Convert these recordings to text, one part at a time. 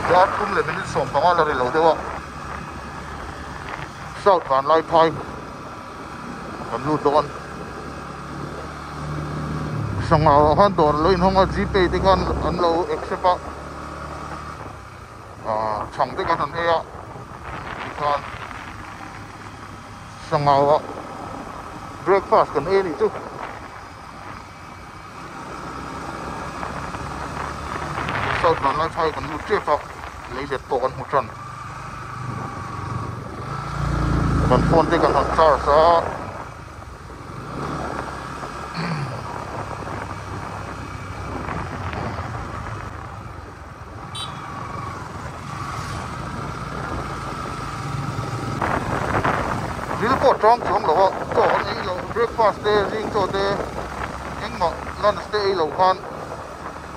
Yat le minute som panga la relo dewa South Van Lai Phai kan lu don sanga han dor lo in honga GPay te kan an lo accept chang te kan an he a kan sanga breakfast kan e ni chu South Van Lai Phai kan lu che fa lấy liệt to kan hu chan kan phone te kan han charge sa dil ko trong chom lo to ni lo breakfast te ring to te eng ma lunch te lo khan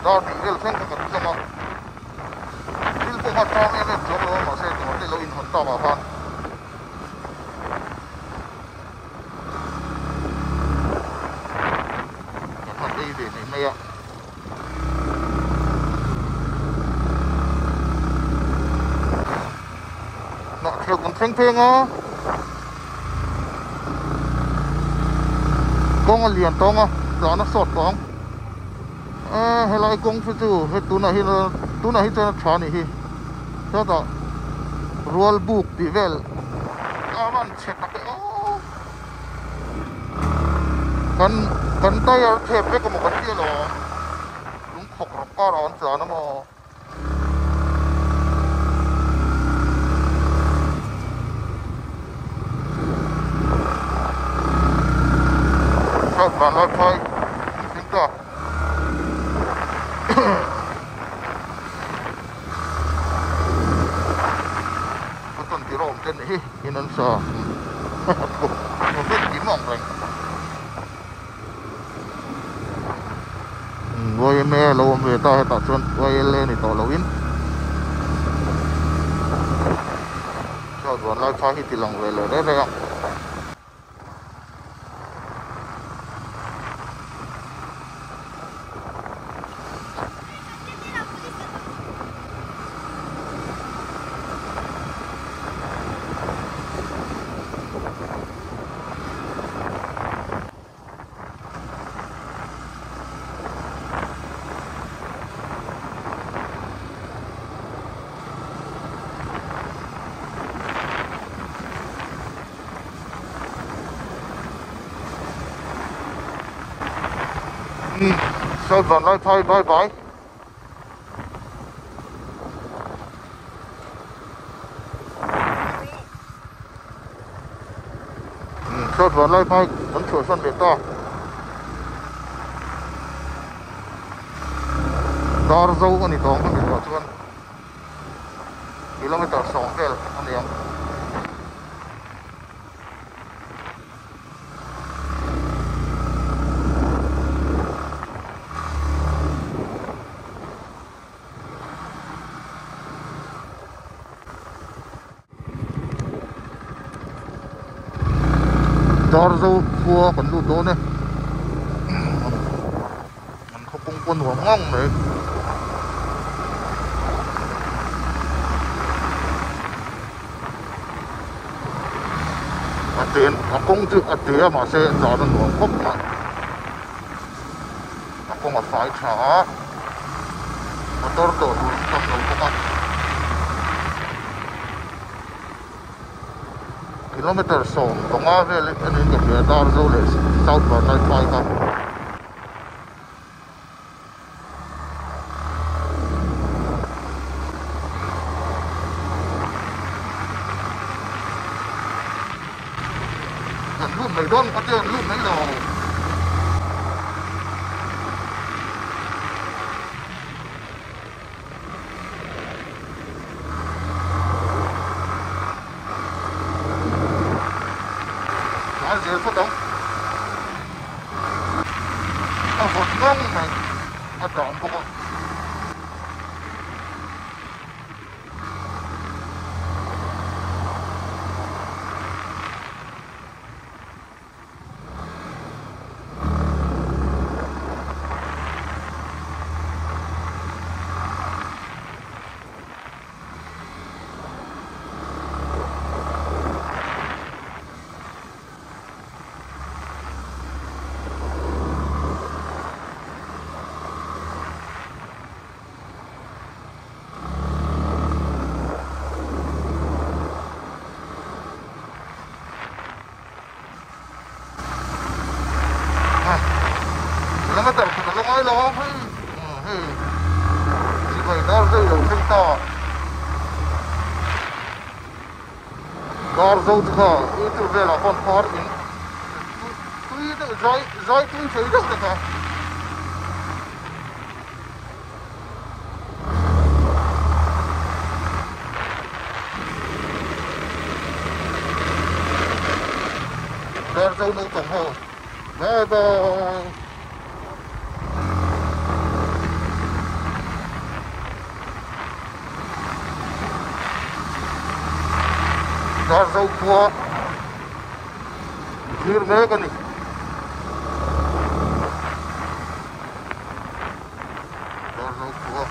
da ti el thang ka ka ma dil ko ha trong ni chom lo ma se to te lo in hon ta ma khan ka dei de ni me ya na thel kan theng pheng a con liền tông á, đó nó sọt con, hay là con phải chú, hay tu này cho nó chán này, cho đó, roll book đi về, man check cái, cần tay ở thép với cái một cái gì đó, đúng khóc rập cả rồi anh chán nó mà. South Van Lai Phai chúng ta có tuần thì rộng trên này in ấn sờ một vết tím mỏng này quay mẹ lâu về ta hay tạo xuân quay lên thì tỏ lâu in South Van Lai Phai thì lòng về lời đấy đây ạ South Van Lai Phai bye bye. South Van Lai Phai vẫn sửa sân để ta. Dar dâu con này to con này to chuan. Kilometer 2 vel anh em. Dar dâu cua còn lụt đó này, mình không công quân hoàng ngon đấy, tiền công chữ tiền mà sẽ trả được hoàng khóc mà, công mà phải trả, mà dar tổ tụi tập đầu công an. Kilometer 2 tengah vel ini ke Dar dâu le South Van Lai Phai ka kan lu mai don ka te lu mai lo giờ phát động một ngông này hoạt động của bọn Lama tar ko lang ay lo hey. Hey. Si bay dar dai lo thing ta. Dar zo ka itu vela kon par in. Tui da zai tui chei da ka. Dar zo no tong ho. Bye bye. Dar zo qua. Hier me ka ni. Dar zo qua.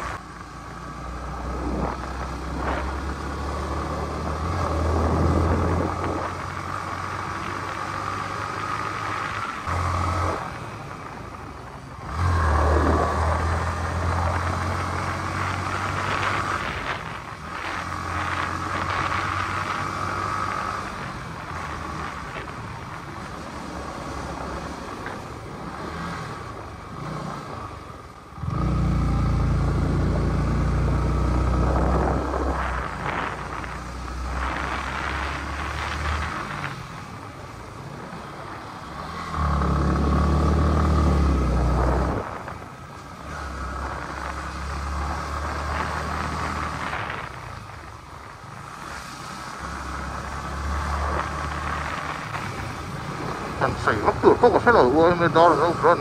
Thành xảy mắc cửa có sẽ là ôi mình đó là đâu run.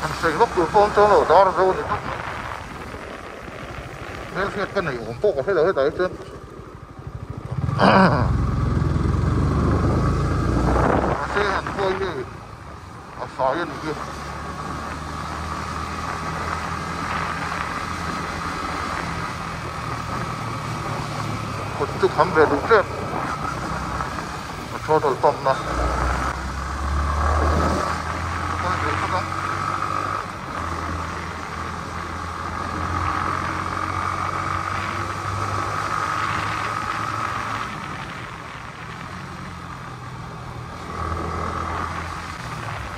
Thành xảy mắc cửa phong cho nó đó là đâu thì nên sẽ cái này cũng có sẽ là đấy chứ. Xe hẳn quay đi à xóa yên kia. Còn chút hắm về đúng chết. Cho tôi tông nè.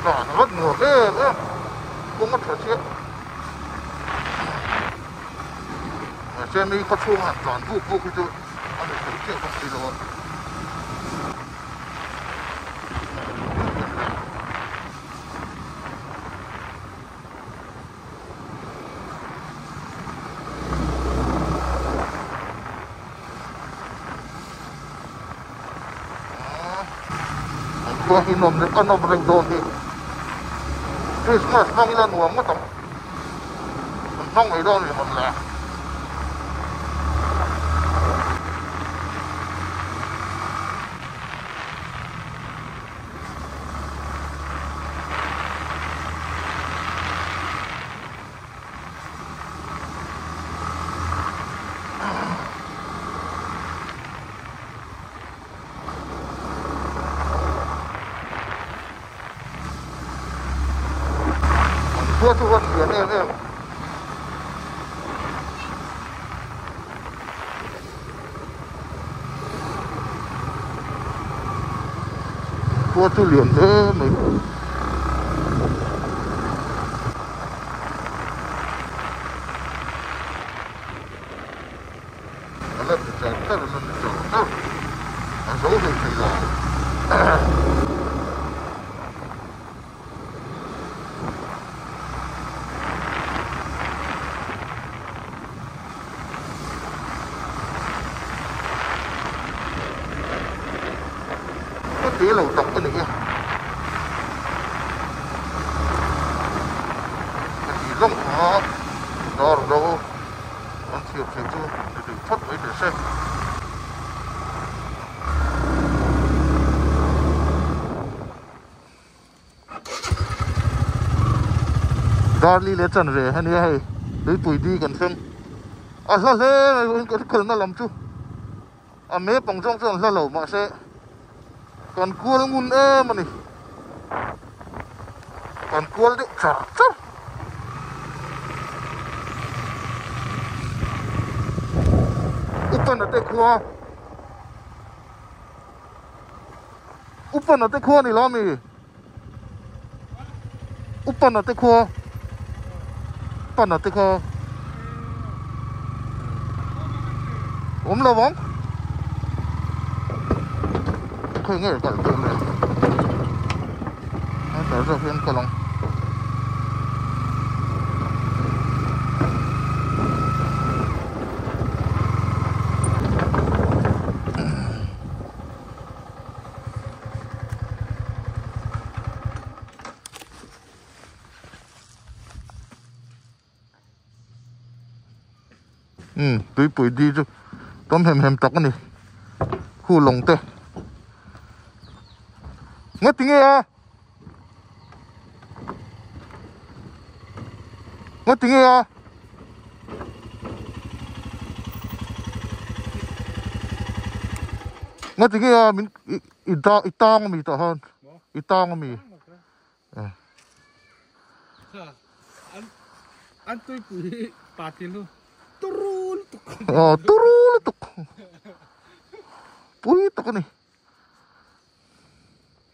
Nó rất ngược ghê nữa. Cũng mất phải chết. Xem đi có chuông hẳn toàn vụ cái chứ. Anh phải thấy chuyện không gì rồi. Kung inom din, ano ba rin doon eh? Christmas, nang ilan mo mo ito? Nang may doon naman lang. Tua tu kan em. Tua tu liền thế mình. Nó là cái rất là nó dấu hình thầy rồi. Tí lầu tộc cái này kia chỉ rộng hóa đó là đâu ăn thiệp thì chưa để thoát với để xem đó đi lấy chân về hay như hay lấy tuổi đi gần xem à sao thế cái cần nó làm chú à mấy bằng trong chân ra lầu mà sẽ còn cua nó ngun mà này còn cua đấy chả chắc upan ở tay cua này lo mì Upan na teko. Pan na teko. Lawang. Khơi nghe cả tượng này. Nó trở ra phiên cả lòng. Tụi bụi đi rồi. Tóm hèm tắc này. Khu lồng tê. Ngất tiếng nghe à? Ngất tiếng nghe à? Ngất tiếng nghe à? Mình itang mi ta han. Itang mi. Anh tôi bụi bà tiền luôn. Turun tuk. Turun tuk. Bụi tắc này.